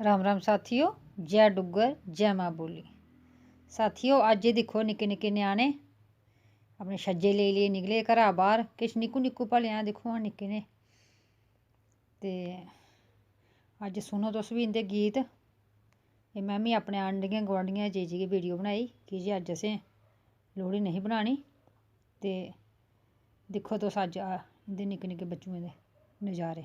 राम राम साथियों, जय डुग्गर जय मां बोली। साथियों अज्ज दिक्खो निक्के निक्के ञ्याणे अपने छज्जे लेई निकले घरा बाहर। किश निक्कू निक्कू भलेआं दिक्खो हां निक्के ने। ते अज्ज सुनो तुस बी इंदे गीत। एह् में बी अपने आंढियें गुआंढियें जाइयै वीडियो बनाई की जे अज्ज असें लोहड़ी नहीं बनानी। ते दिक्खो तुस अज्ज इंदे निक्के निक्के बच्चुएं दे नज़ारे।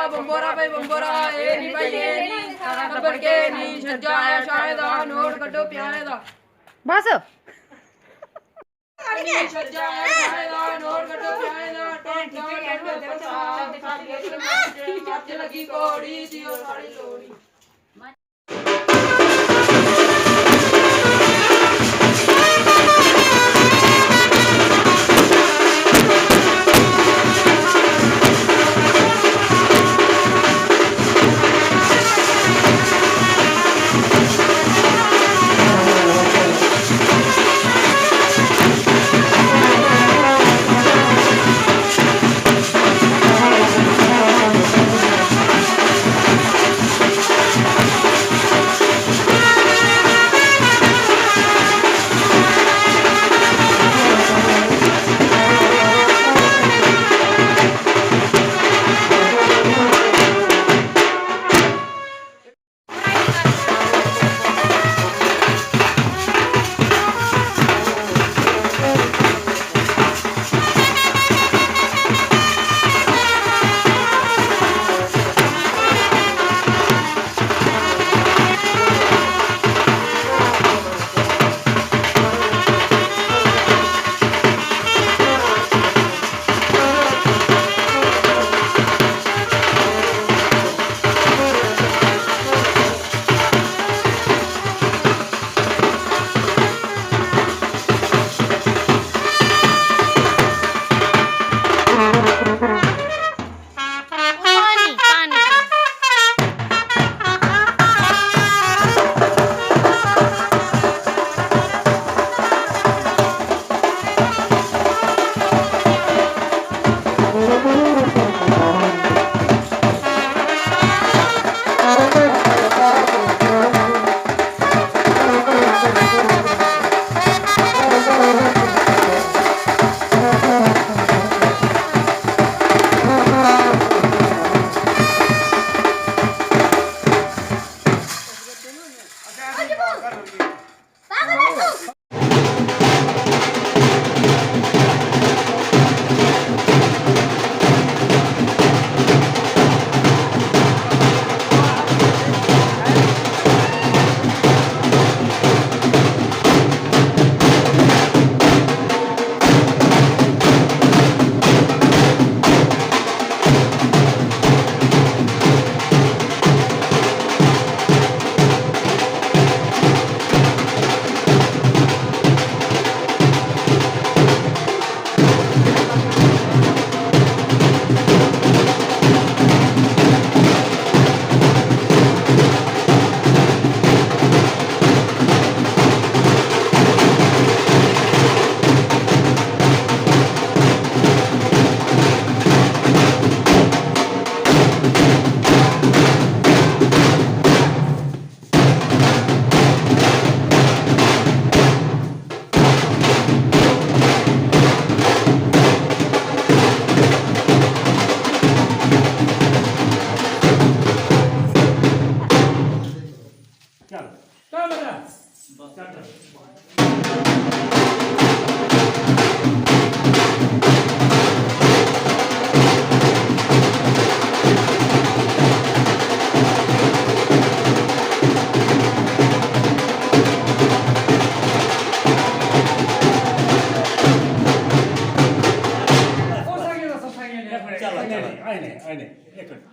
बंबोरा भाई बंबोरा ए नी भाई ए नी सारा टब्बर के नी छज्जा है शायद नोट कड्डो प्यारे दा बस छज्जा है शायद नोट कड्डो प्यारे दा टोट टोट लगी कोड़ी सी ओ साड़ी लोड़ी।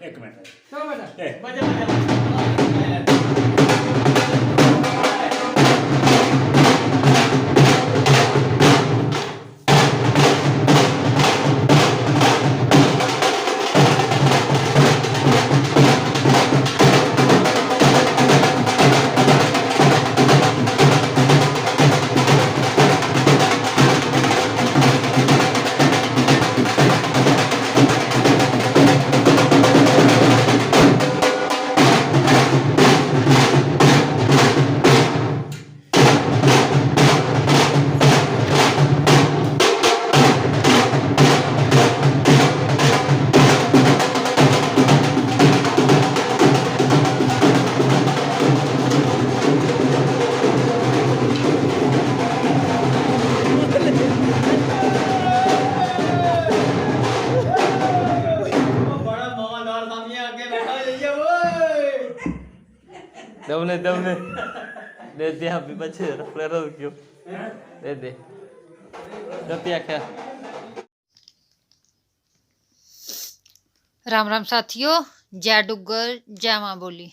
एक मिनट चलो बेटा ए, दमने दमने दे दे हम भी बच्चे रख ले रहो क्यों दे दे क्या क्या राम राम साथियों, जय डुग्गर जय मां बोली।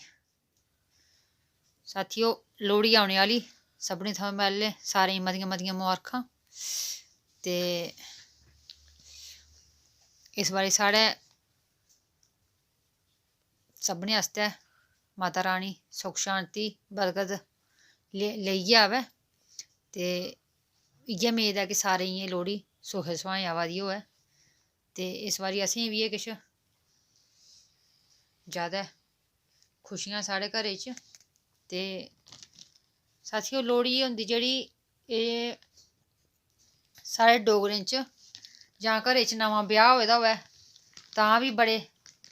साथियों लोहड़ी आने वाली, सभनें थमां पैह्लें सारें गी मतियां मतियां मुबारखां। ते इस बारी साढ़े सभनें आस्तै माता रानी सुख शांति बरकत लेइयै आवै। ते इ'यै मेद ऐ कि सारें गी एह् लोहड़ी सुखै सुहाए आवा दी होऐ। ते इस बारी असेंगी बी एह् किश ज़्यादा खुशियां साढ़े घरै च। ते साथियों लोहड़ी होंदी जेह्ड़ी, एह् साढ़े डोगरें च जां घरै च नमां ब्याह् होए दा होऐ तां बी बड़े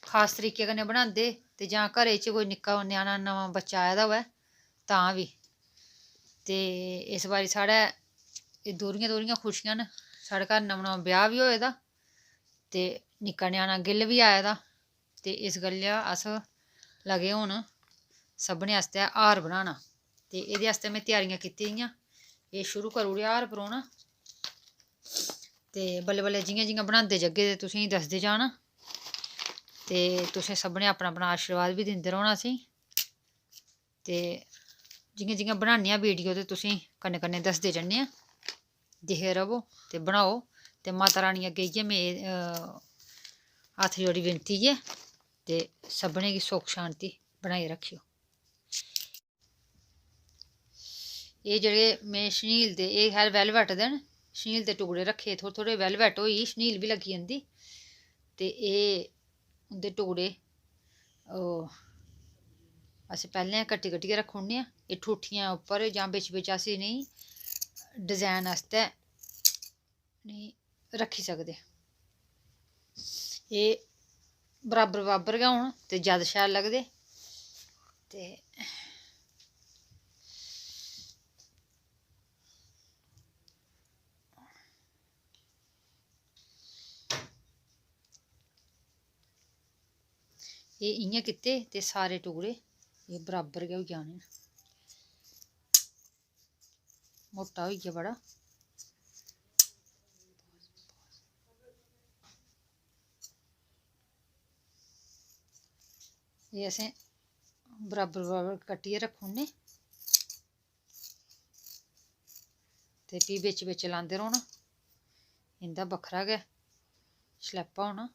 खास तरीके कन्नै बनांदे, ते जां घरै च कोई निक्का ञ्याणा नमां बच्चा आए दा होऐ तां बी। ते इस बारी साढ़े एह् दोह्रियां खुशियां न, साढ़े घर नमां नमां ब्याह् बी होए दा ते निक्का ञ्याणा गिल्ल बी आए दा। ते इस गल्ला अस लगे हून सभनें आस्तै हार बनाना। ते एह्दे आस्तै में त्यारियां कीती दियां, एह् शुरू करी ओड़ेआ हार परोना। ते बल्लें बल्लें जि'यां जि'यां बनांदे जग्गे ते तुसेंगी दसदे जाना। ते तुसें सभनें अपना अपना आशीर्वाद बी दिंदे रौह्ना असेंगी। ते जि'यां जि'यां बनाने आं वीडियो ते तुसेंगी कन्नै कन्नै दसदे जन्ने आं, दिखदे रवो ते बनाओ। ते माता रानी अग्गें इ'यै मेद हत्थ जोड़ी विनती ऐ, ते सभनें गी सुख शांति बनाई रक्खेओ। एह् जेह्ड़े में शनील दे, एह् खैर वैलवेट दे न, शनील दे टुकड़े रक्खे थोह्ड़े थोह्ड़े, वैलवेट होई शनील बी लग्गी जंदी। ते एह् उं'दे टुकड़े अस पैह्लें कट्टी कट्टियै रक्खी ओड़ने आं। एह् ठूठियां उप्पर जां बिच बिच अस इ'नेंगी डिजाइन आस्तै रक्खी सकदे। एह् बराबर बराबर गै होन ते जैदा शैल लगदे। ते एह् इ'यां कीते ते सारे टुकड़े एह् बराबर गै होई जाने न। मोटा होई गेआ बड़ा। एह् असें बराबर बराबर कट्टियै रक्खी ओड़ने ते फ्ही बिच बिच लांदे रौह्ना। इं'दा बक्खरा गै छलैपा होना।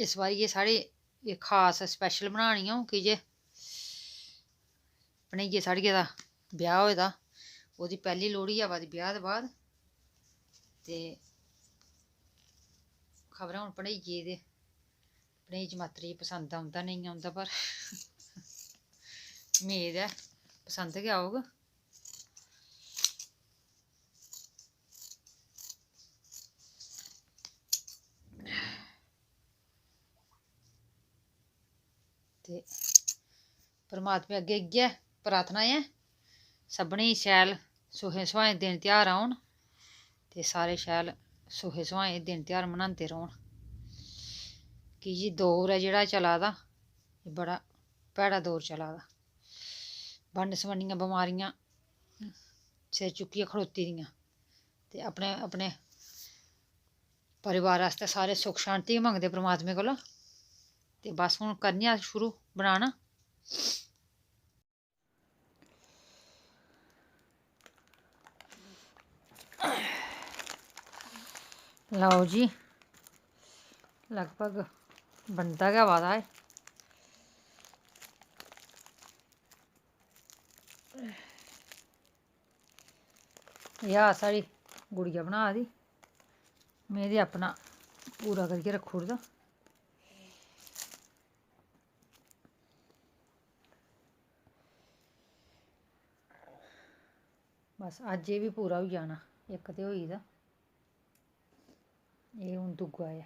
इस बारी एह् साढ़े एह् खास स्पैशल बनानी अ'ऊं, की जे भनेइये साढ़िया दा ब्याह् होए दा, ओह्दी पैह्ली लोहड़ी आवा दी ब्याह् दे बाद। ते खबरै हून भनेइये ते भनेई जमातरे गी पसंद औंदा नेईं औंदा, पर मेद ऐ पसंद गै औग। ते परमात्मा अग्गें इ'यै प्रार्थना ऐ सभनें गी शैल सुखें सुहाएं दिन ध्यार औन, ते सारे शैल सुखें सुहाएं दिन ध्यार मनांदे रौह्न। की जे दौर ऐ जेह्ड़ा चला दा, एह् बड़ा भैड़ा दौर चला दा। बन्न सबन्नियां बमारियां सिर चुक्कियै खड़ोती दियां, ते अपने अपने परिवार आस्तै सारे सुख शांति मंगदे परमात्मे कोला। ते बस हून करने आं शुरू बनाना। लैओ जी, लगभग बनदा गै आवा दा है। यह साढ़ी गुड़िया बना दी, में ते अपना पूरा करियै रक्खी ओड़दा। बस अज्ज एह् बी पूरा होई जाना, इक ते होई दा, एह् हून दूआ ऐ।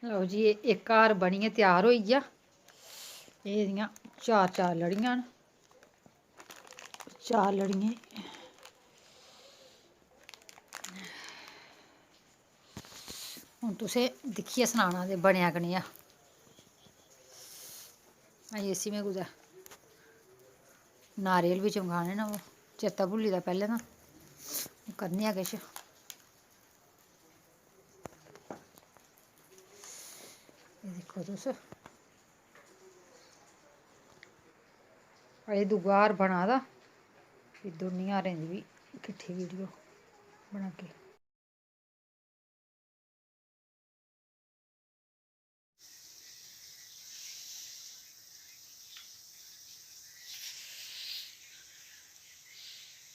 लो जी, इक घर बनियै त्यार होई गेआ। एह्दियां चार लड़ियां न, चार लड़ियें हून तुसें दिक्खियै सनाना ते बनेआ कनेहा। अजें इसी में कुदै नारियल बी चमकाने न, ओह् चेता भुल्ली दा पैह्लें दा। करने आं किश। एह् दिक्खो तुस, अजें दूआ हार बना दा, फ्ही दोनीं हारें दी बी किट्ठी वीडियो बनागे।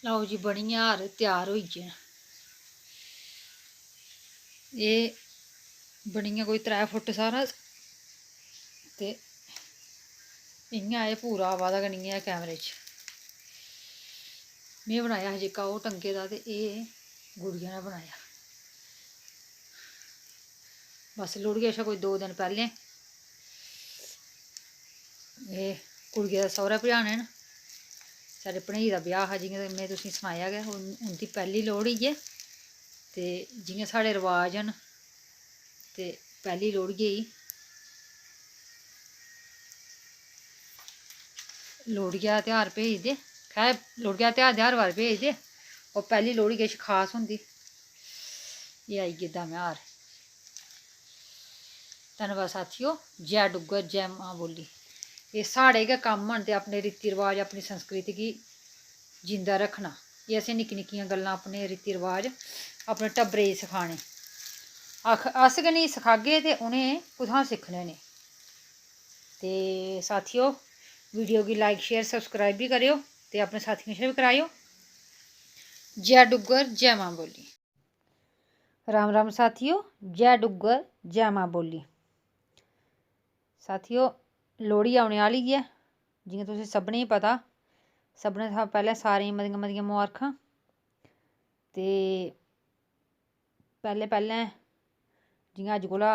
लैओ जी, बनियै हार त्यार होई गे न। एह् बनियै कोई 3 फुट सारा, ते इ'यां एह् पूरा आवा दा गै निं ऐ कैमरे च। में बनाया हा जेह्का ओह् टंगे दा, ते एह् गुड़िया ने बनाया। बस लोहड़ियै शा कोई 2 दिन पैह्लें एह् कुड़ियै दे सौह्रै पजाने न। साढ़े भनेई दा ब्याह् हा, जियां में तुसेंगी सनाया गै, उं'दी पैह्ली लोहड़ी ऐ। ते जियां साढ़े रवाज न, ते पैह्ली लोहड़ियै गी लोहड़िया दा तेहार भेजदे। खैर लोहड़िया दा तेहार हर बार भेजदे, ओह् पैह्ली लोहड़ी किश खास होंदी। एह् आई गे दमें हार। धन्नबाद साथियो, जै डुग्गर जै मां बोली। एह् साढ़े गै कम्म न, ते अपने रीति रवाज अपनी संस्कृति गी जींदा रक्खना। एह् असें निक्की निक्कियां गल्लां अपने रीति रवाज अपने टब्बरै गी सखाने। अस गै निं सखागे ते उ'नें कुत्थां सिक्खने न। ते साथियो, वीडियो गी लाइक शेयर सब्सक्राइब बी करेओ, ते अपने साथियें शा बी कराएओ। जै डुग्गर जै मां बोली। राम राम साथियो, जै डुग्गर जै मां बोली। साथियो, लोहड़ी औने आह्ली ऐ, जियां तुसें सभनें गी पता। सभनें शा पैह्लें सारें गी मतियां मतियां मबारखां। ते पैह्लें जियां अज्ज कोला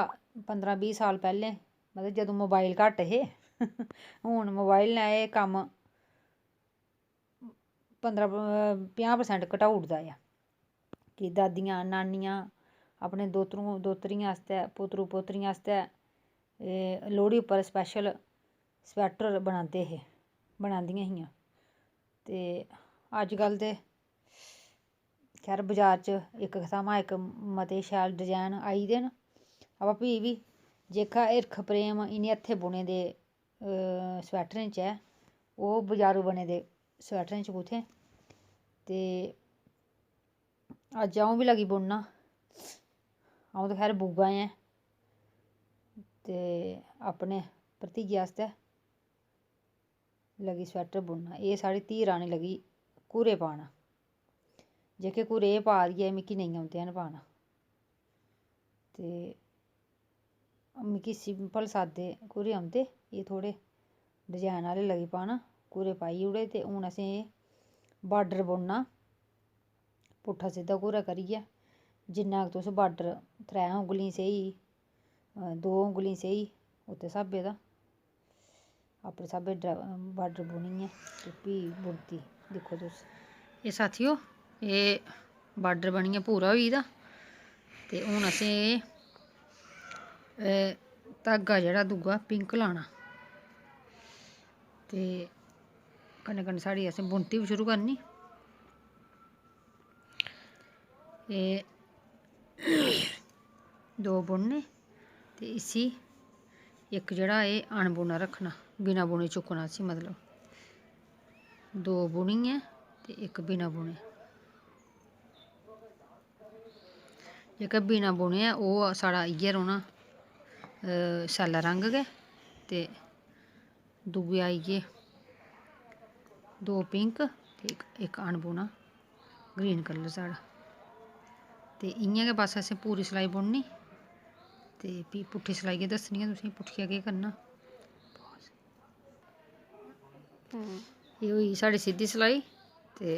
15-20 साल पैह्लें, मतलब जदूं मोबाइल घट्ट हे, हून मोबाइल ने एह् कम्म 50% घटाई ओड़दा ऐ। कि दादियां नानियां अपने दोत्तरियें आस्तै, पोत्तरू पोत्तरियें आस्तै लोहड़ी उप्पर स्पैशल स्वैटर बनांदे हे, बनांदियां हियां। ते अज्जकल ते खैर बजार च इक थमां इक मते शैल डिजाइन आई दे न, अवा फ्ही बी जेह्का हिरख प्रेम इ'नें हत्थें बुने दे स्वैटरें च ऐ, ओह् बजारू बने दे स्वैटरें च कुत्थें। ते अज्ज अ'ऊं बी लगी बुनना। अ'ऊं ते खैर बुआ ऐं ते अपने भरतिये आस्तै लगी स्वैटर बुनना। एह् साढ़ी धी रानी लगी घूरे पाना। जेह्के घूरे एह् पा दी ऐ मिकी नेईं औंदे हैन पाना ते मिकी सिंपल सादे घूरे औंदे। एह् थोह्ड़े डिजाइन आह्ले लगी पाना। घूरे पाई ओड़े ते हून असें एह् बार्डर बुनना पुट्ठा सिद्धा घूरा करियै। जिन्ना क तुस बार्डर 3 औंगली सेही 2 औंगली सेही उत्ते स्हाबै दा अपने स्हाबै बार्डर बुनियै ते फ्ही बुनती दिक्खो तुस। एह् साथियो एह् बार्डर बनियै पूरा होई गेदा ते हून असें एह् धागा जेह्ड़ा दूआ पिंक लाना ते कन्नै कन्नै साढ़ी असें बुनती बी शुरू करनी। एह् 2 बुनने ते इसी इक जेह्ड़ा एह् अनबुना रक्खना बिना बुने चुक्कना इसी मतलब 2 बुनियै ते इक बिना बुने। जेह्का बिना बुने ऐ ओह् साढ़ा इ'यै रौह्ना सैल्ला रंग गै ते दुए आई गे 2 पिंक ते इक अनबुना ग्रीन कलर साढ़ा। ते इ'यां गै बस असें पूरी सलाई बुननी ते फ्ही पुट्ठी सलाई गै दस्सनी आं तुसेंगी पुट्ठिया केह् करना। एह् होई गेई साढ़ी सिद्धी सलाई ते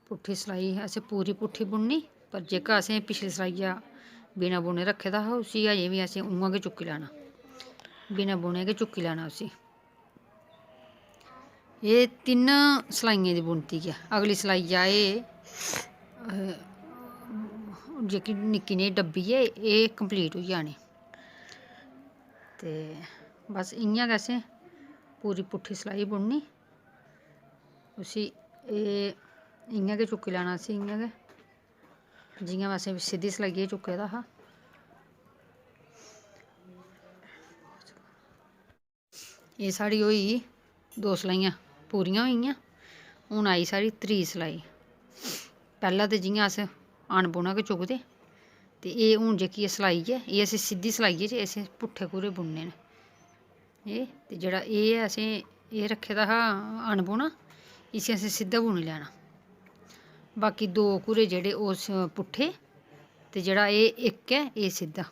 पुट्ठी सलाई असें पूरी पुट्ठी बुननी पर जेह्का असें पिछली सलाइया बिना बुने रक्खे दा हा उसी अजें बी असें उ'आं गै चुक्की लैना बिना बुने गै चुक्की लैना उसी। एह् 3 सलाइयें दी बुनती ऐ। अगली सलाइया एह् जेह्की निक्की नेही डब्बी ऐ एह् कंप्लीट होई जानी ते बस इ'यां गै असें पूरी पुट्ठी सलाई बुननी उसी एह् इ'यां गै चुक्की लैना असें इ'यां गै जि'यां असें सिद्धी सलाइयै चुक्के दा हा। एह् साढ़ी होई 2 सलाइयां पूरियां होई गेइयां। हून आई साढ़ी त्री सलाई। पैह्लें ते जि'यां अस अनबुना गै चुकदे ते एह् हून जेह्की एह् सलाई ऐ एह् असें सिद्धी सलाइयै च असें पुट्ठे घूरे बुनने न। एह् ते जेह्ड़ा एह् असें एह् रक्खे दा हा अनबुना इसी असें सिद्धा बुनी लैना। बाकी 2 घूरे जेह्ड़े ओह् पुट्ठे ते जेह्ड़ा एह् इक ऐ एह् सिद्धा।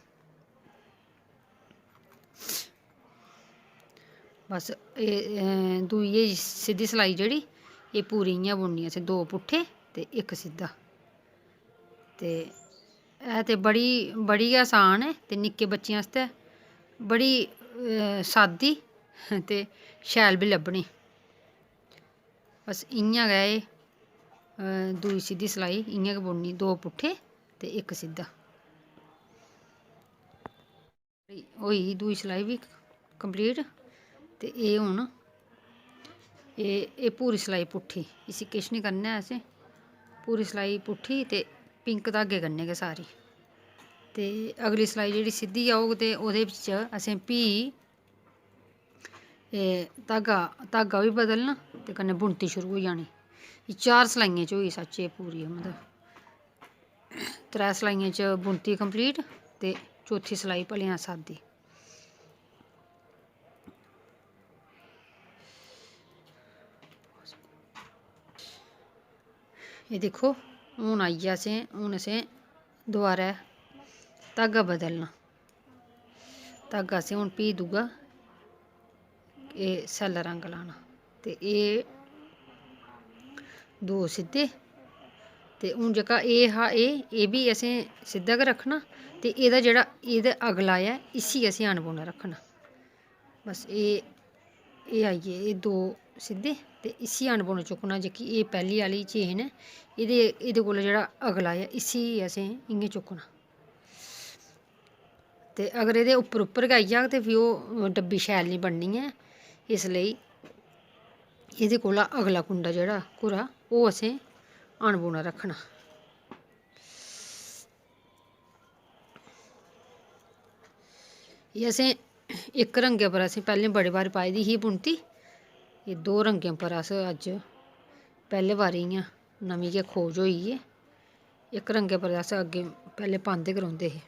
बस एह् दूई एह् सिद्धी सलाई जेह्ड़ी एह् पूरी इ'यां बुननी असें 2 पुट्ठे ते इक सिद्धा ते है ते बड़ी गै असान ऐ ते निक्के बच्चें आस्तै बड़ी सादी ते शैल बी लब्भनी। बस इ'यां गै एह् दूई सिद्धी सलाई इ'यां गै बुननी 2 पुट्ठे ते इक सिद्धा। होई दूई सलाई बी कंप्लीट ते एह् हून एह् पूरी सलाई पुट्ठी इसी किश निं करना ऐ असें पूरी सलाई पुट्ठी ते पिंक धागे कन्नै गै सारी। ते अगली सलाई जेह्ड़ी सिद्धी औग ते ओह्दे बिच्च असें फ्ही धागा बी बदलना ते कन्नै बुनती शुरू होई जानी। एह् 4 सलाइयें च होई सच्च एह् पूरी मतलब 3 सलाइयें च बुनती कंप्लीट ते चौथी सलाई भलेआं सादी। एह् दिक्खो हून आई गेआ हून असें दोबारै धागा बदलना। धागा असें हून फ्ही दूआ एह् सैल्ला रंग लाना ते एह् 2 सिद्धे ते हून जेह्का एह् हा एह् बी असें सिद्धा गै रक्खना ते एह्दा जेह्ड़ा एह्दा अगला ऐ इसी असें अनबुना रक्खना। बस एह् आई गे एह् 2 सिद्धे ते इसी अनबुना चुक्कना। जेह्की एह् पैह्ली आह्ली चेन ऐ एह्दे कोला जेह्ड़ा अगला ऐ इसी असें इ'यां चुक्कना ते अगर एह्दे उप्पर उप्पर गै आई जाह्ग ते फ्ही ओह् डब्बी शैल निं बननी ऐ। इसलेई एह्दे कोला अगला कुंडा जेह्ड़ा घूरा ओह् असें अनबुना रक्खना। एह् असें इक रंगै पर असें पैह्लें बड़े बारी पाई दी ही बुनती। एह् 2 रंगें पर अस अज्ज पैह्ले बारी इ'यां नमीं गै खोज होई ऐ इक रंगे पर अस अग्गे पैह्ले पांदे गै रौंह्दे हे।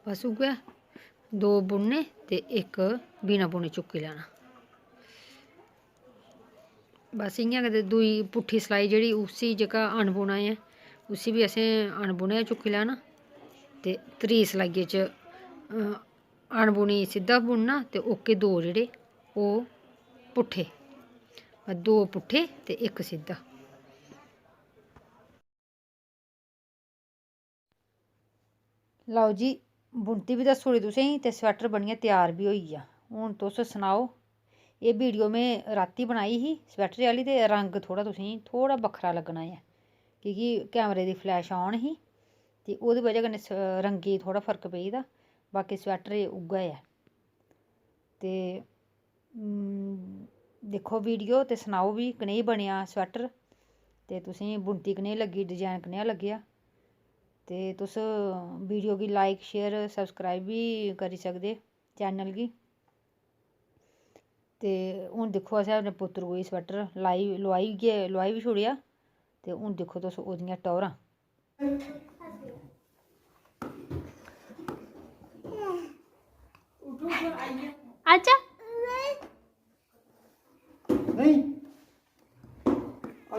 बस उ'ऐ 2 बुनने ते इक बिना बुने चुक्की लैना। बस इ'यां गै दूई पुट्ठी सलाई जेह्ड़ी उसी जेह्का अनबुना ऐ उसी बी असें अनबुने गै चुक्की लैना ते त्री सलाइयै च अनबुनी सिद्धा बुनना ते ओह्के 2 जेह्ड़े ओह् पुट्ठे, 2 पुट्ठे ते इक सिद्धा। लओ जी बुनती बी दस्सी ओड़ी तुसेंगी ते स्वैटर बनियै त्यार बी होई गेआ। हून तुस सनाओ, एह् वीडियो में रातीं बनाई ही स्वैटरे आह्ली ते रंग थोह्ड़ा तुसेंगी थोह्ड़ा बक्खरा लग्गना ऐ की कि कैमरे दी फ्लैश ऑन ही ते ओह्दी वजह कन्नै रंगे गी थोह्ड़ा फर्क पेई गेदा। बाकी स्वैटर उ'ऐ ऐ ते दिक्खो वीडियो ते सनाओ बी कनेही बनेआ स्वैटर ते तुसेंगी बुनती कनेही लग्गी, डिजाइन कनेहा लग्गेआ। ते तुस वीडियो गी लाइक शेयर सब्सक्राइब बी करी सकदे चैनल गी। ते हून दिक्खो असें अपने पुत्तरू गी स्वैटर लोआई बी छुड़ेआ ते हून दिक्खो तुस ओह्दियां टौह्रां। अच्छा नहीं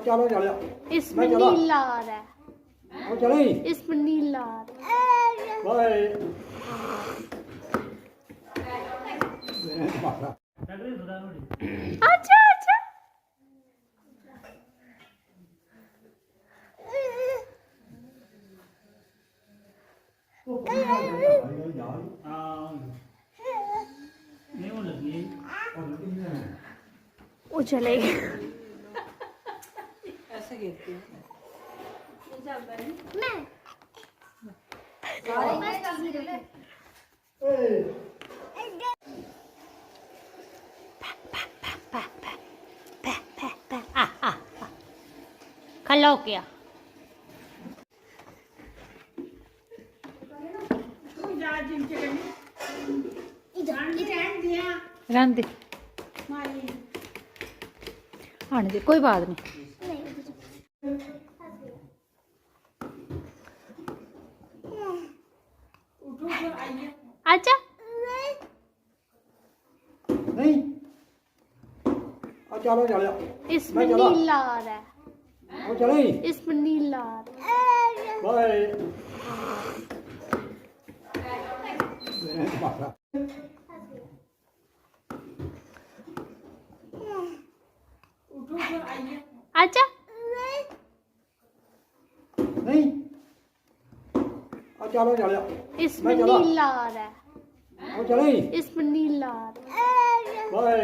चलो चलो इसमें नीला आ रहा है, चलो इसमें नीला आ रहा है। बाय अच्छा अच्छा वो चलेगा। ऐसे गिरती है। मैं खलो क्या रहने दे, आने दे, कोई बात नहीं। अच्छा नहीं चलो चलो इसमें नीला आ रहा है, चलो इसमें नीला आ रहा है। बाय अच्छा नहीं चलो चलो इसमें नीला आ रहा है, चलो इसमें नीला आ रहा है। बाय